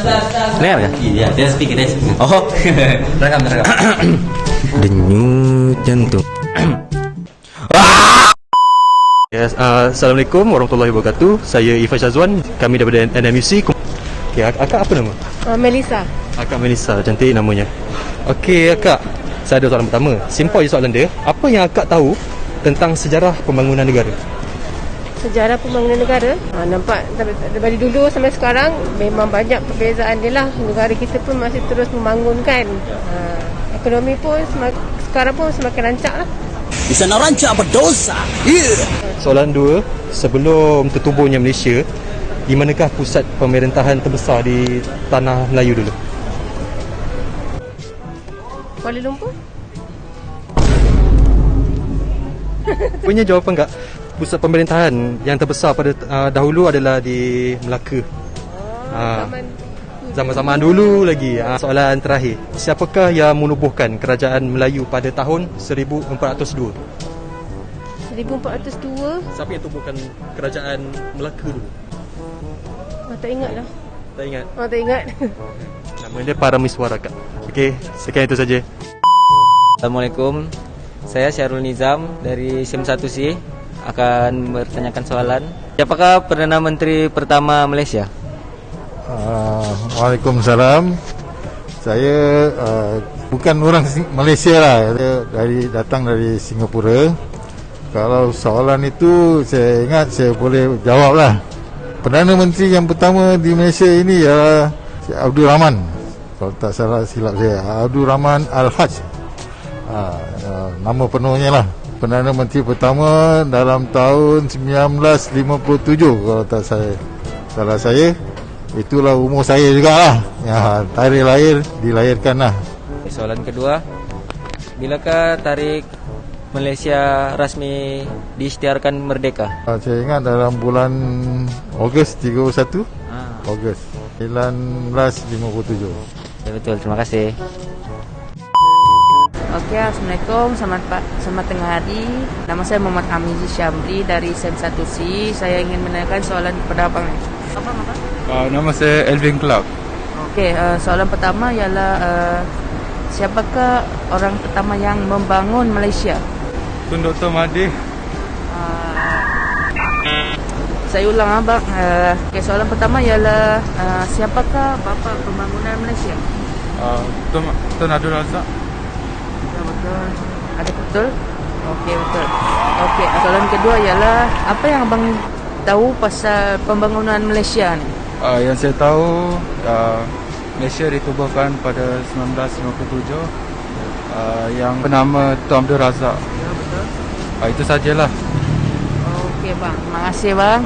Dengar kan? Iya, dia speaker. Oh, Rekam. denyut jantung. Yes, Assalamualaikum warahmatullahi wabarakatuh. Saya Ifan Syazwan. Kami daripada NMUC. Okay, akak apa nama? Melissa. Akak Melissa, cantik namanya. Okey, akak. Saya ada soalan pertama. Simple je soalan dia. Apa yang akak tahu tentang sejarah pembangunan negara? Sejarah pembangunan negara, nampak dari dulu sampai sekarang memang banyak perbezaan dia lah. Negara kita pun masih terus membangunkan. Ekonomi pun sekarang pun semakin rancak lah. Di sana rancak berdosa. Soalan dua, sebelum tertubuhnya Malaysia, di manakah pusat pemerintahan terbesar di tanah Melayu dulu? Kuala Lumpur? Punya jawapan tak? Pusat pemerintahan yang terbesar pada dahulu adalah di Melaka. Zaman-zaman dulu lagi. Soalan terakhir, siapakah yang menubuhkan kerajaan Melayu pada tahun 1402? 1402? Siapa yang tubuhkan kerajaan Melaka dulu? Tak ingat lah. Tak ingat? Tak ingat. Nama dia Paramiswara, Kak. Okey, sekian itu saja. Assalamualaikum. Saya Syarul Nizam dari SIM 1C akan bertanyakan soalan. Siapakah Perdana Menteri pertama Malaysia? Waalaikumsalam. Saya bukan orang Malaysia lah, datang dari Singapura. Kalau soalan itu saya ingat saya boleh jawab lah. Perdana Menteri yang pertama di Malaysia ini ialah Abdul Rahman. Kalau tak salah silap saya, Abdul Rahman Al-Haj. Nama penuhnya lah. Perdana Menteri pertama dalam tahun 1957 kalau tak salah saya. Itulah umur saya jugalah. Tarikh lahir dilahirkan lah. Soalan kedua, bilakah tarikh Malaysia rasmi diisytiharkan merdeka? Saya ingat dalam bulan Ogos 31. Ogos 1957. Ya, betul, terima kasih. Okey, Assalamualaikum. Selamat tengah hari. Nama saya Muhammad Amizi Syamri dari SIM 1C. Saya ingin menanyakan soalan kepada abang. Apa? Nama saya Elvin Clark. Okey, soalan pertama ialah siapakah orang pertama yang membangun Malaysia? Tun Dr. Mahathir. Saya ulang abang. Okey, soalan pertama ialah siapakah bapa pembangunan Malaysia? Tun Abdul Razak. Ya, betul. Ada betul? Okey, betul. Okey, soalan kedua ialah apa yang abang tahu pasal pembangunan Malaysia ni? Yang saya tahu Malaysia ditubuhkan pada 1957 yang bernama Tun Abdul Razak. Ya, betul. Itu sajalah. Okey bang, terima kasih bang.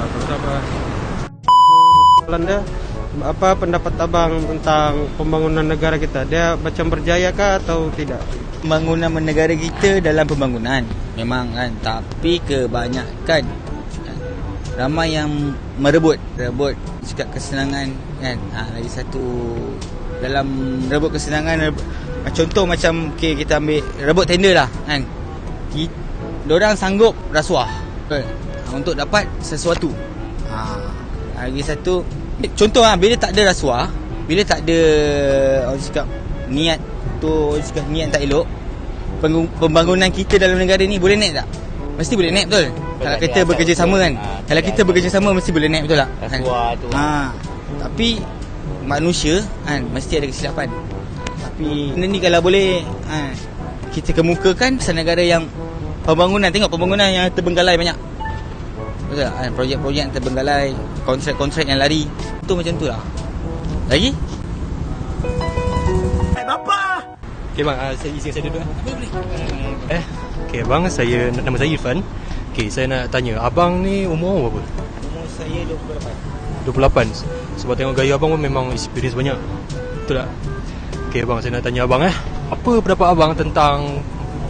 Belanda, apa pendapat abang tentang pembangunan negara kita? Dia macam berjaya kah atau tidak? Pembangunan negara kita dalam pembangunan memang kan, tapi kebanyakan ramai yang merebut sikap kesenangan kan. Lagi satu dalam rebut kesenangan, contoh macam kita ambil rebut tender lah kan. Diorang sanggup rasuah untuk dapat sesuatu. Lagi satu contoh bila tak ada rasuah, bila tak ada orang cakap niat tu, orang cakap niat tak elok, pembangunan kita dalam negara ni boleh naik tak? Mesti boleh naik, betul? Kalau kita bekerjasama kan. Kalau kita bekerjasama mesti boleh naik, betul tak? Rasuah tu. Tapi manusia kan mesti ada kesilapan. Tapi benda ni kalau boleh kita kemukakan pasal negara yang pembangunan, tengok pembangunan yang terbenggalai banyak. Betul tak? Projek-projek yang terbenggalai, kontrak-kontrak yang lari. Itu macam tu lah. Lagi? Okey bang, saya duduk. Boleh. Okey bang, nama saya Irfan. Okey, saya nak tanya, abang ni umur berapa? Umur saya 28. 28. Sebab tengok gaya abang pun memang experience banyak. Betul tak? Okey bang, saya nak tanya abang apa pendapat abang tentang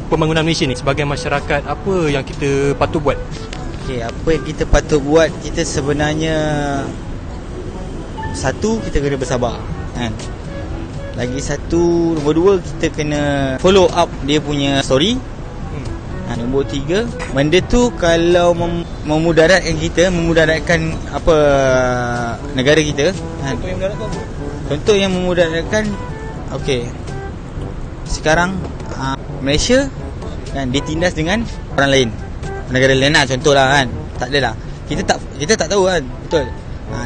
pembangunan Malaysia ni sebagai masyarakat? Apa yang kita patut buat? Okey, apa yang kita patut buat? Kita sebenarnya satu, kita kena bersabar kan. Lagi satu, nombor dua, kita kena follow up dia punya story. Nombor tiga, benda tu kalau memudaratkan kita, memudaratkan apa negara kita. Apa yang mudarat tu? Contoh yang memudaratkan, okey, sekarang Malaysia kan ditindas dengan orang lain, negara lain lah, contoh lah kan. Tak adalah, kita tak tahu kan, betul.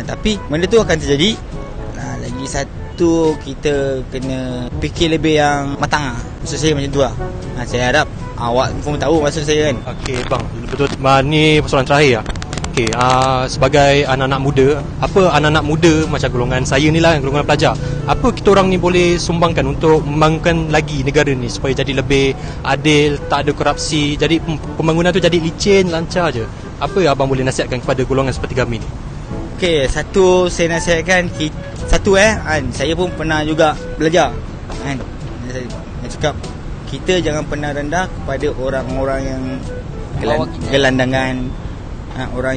Tapi benda tu akan terjadi. Lagi satu, kita kena fikir lebih yang matang lah. Maksud saya macam tu lah. Saya harap awak pun tahu maksud saya kan. Okey bang, betul. Ni persoalan terakhir lah. Okey, sebagai anak-anak muda, apa anak-anak muda macam golongan saya ni lah, golongan pelajar, apa kita orang ni boleh sumbangkan untuk membangunkan lagi negara ni supaya jadi lebih adil, tak ada korupsi, jadi pembangunan tu jadi licin, lancar je. Apa abang boleh nasihatkan kepada golongan seperti kami ni? Okey, satu saya nasihatkan, saya pun pernah juga belajar kan. Saya cakap, kita jangan pernah rendah kepada orang-orang yang gelandangan, orang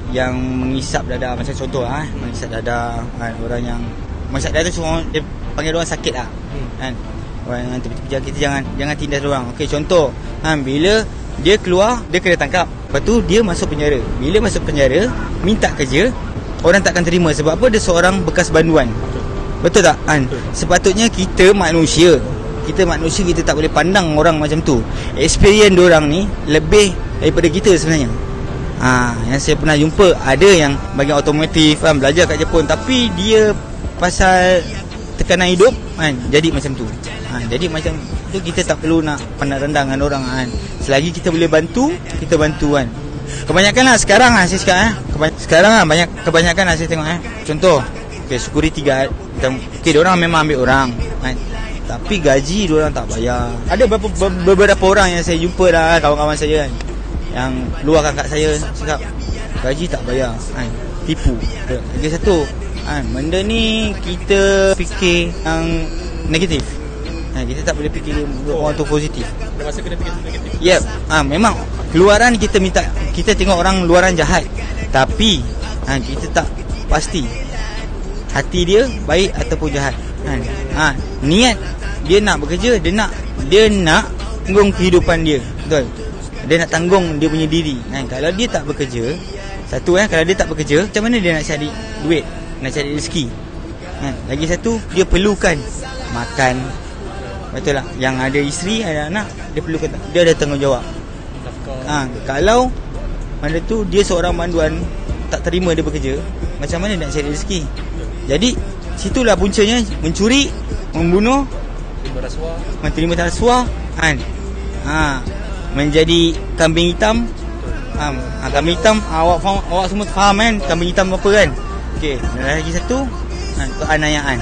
yang mengisap dada. Macam contoh mengisap dada, orang yang mengisap dada tu semua dia panggil orang sakit lah kan. Orang yang tepi-tepi jalan, kita jangan tindas orang. Okey, contoh bila dia keluar, dia kena tangkap, lepas tu dia masuk penjara. Bila masuk penjara, minta kerja, orang takkan terima. Sebab apa? Dia seorang bekas banduan. Betul tak kan? Sepatutnya kita manusia, kita tak boleh pandang orang macam tu. Experience diorang ni lebih daripada kita sebenarnya. Yang saya pernah jumpa, ada yang bahagian otomotif kan, belajar kat Jepun, tapi dia pasal tekanan hidup kan, jadi macam tu. Jadi macam tu, kita tak perlu nak pandang rendah dengan orang kan. Selagi kita boleh bantu, kita bantu kan. Kebanyakan lah sekarang saya cakap sekarang lah kebanyakan lah saya tengok contoh, security guard, diorang memang ambil orang kan, tapi gaji diorang tak bayar. Ada beberapa orang yang saya jumpa lah, kawan-kawan saya kan, yang luarkan kat saya, cakap gaji tak bayar kan, tipu. Lagi satu benda ni kita fikir yang negatif. Kita tak boleh fikir orang tu positif. Ada masa kena fikir negatif. Yep. Memang keluaran kita tengok orang luaran jahat, tapi kita tak pasti hati dia baik ataupun jahat kan. Niat dia nak bekerja, dia nak tanggung kehidupan dia, betul. Dia nak tanggung dia punya diri kan. Kalau dia tak bekerja, kalau dia tak bekerja, macam mana dia nak cari duit, nak cari rezeki kan. Lagi satu, dia perlukan makan, betul tak? Yang ada isteri, ada anak, dia perlukan, dia ada tanggungjawab. Kalau mana tu dia seorang banduan, tak terima dia bekerja, macam mana nak cari rezeki? Jadi situlah puncanya, mencuri, membunuh, menerima rasuah kan. Menjadi kambing hitam. Kambing hitam, awak semua faham kan kambing hitam apa kan. Okey, dan lagi satu penganiayaan.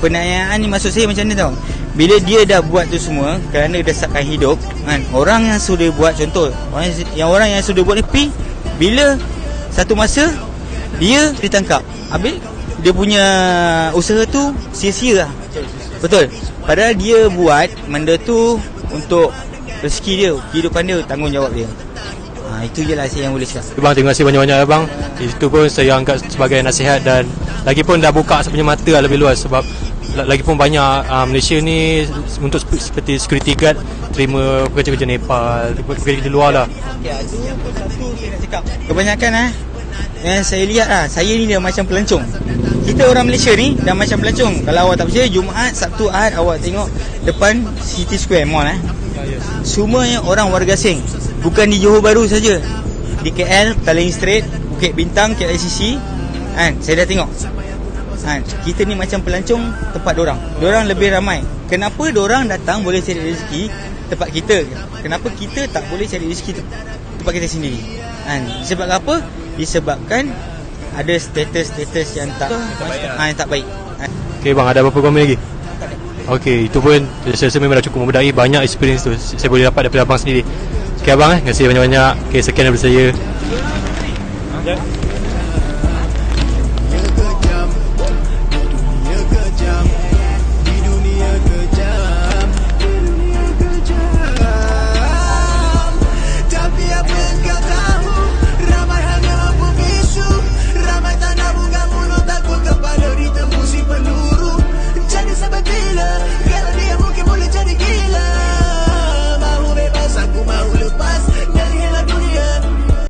Penganiayaan ni maksud saya macam ni tau. Bila dia dah buat tu semua kerana desakan hidup kan, orang yang sudah buat, contoh orang yang sudah buat ni bila satu masa dia ditangkap, habis dia punya usaha tu sia-sia lah. Betul. Padahal dia buat benda tu untuk rezeki dia, kehidupan dia, tanggungjawab dia. Itu je lah saya yang boleh cakap. Bang, terima kasih banyak-banyak bang. Itu pun saya anggap sebagai nasihat, dan lagi pun dah buka saya punya mata lebih luas. Sebab lagi pun banyak Malaysia ni untuk seperti security guard terima pekerja-pekerja Nepal, pekerja di luar lah. Itu yang pun satu saya nak cakap. Kebanyakan yang saya lihat saya ni dah macam pelancong. Kita orang Malaysia ni dah macam pelancong. Kalau awak tak percaya, Jumaat, Sabtu, Ahad awak tengok depan City Square Mall semuanya orang warga asing. Bukan di Johor Bahru saja, di KL, Petaling Strait, Bukit Bintang, KLCC kan, saya dah tengok kan. Kita ni macam pelancong tempat dorang lebih ramai. Kenapa dorang datang boleh cari rezeki tempat kita, kenapa kita tak boleh cari rezeki tempat kita sendiri kan? Sebab apa? Disebabkan ada status-status yang tak baik. Okey bang, ada apa-apa komen lagi? Okey, itu pun saya rasa memang dah cukup memadai. Banyak experience tu saya boleh dapat daripada abang sendiri. Okey abang, terima kasih banyak-banyak. Okey, sekian daripada saya.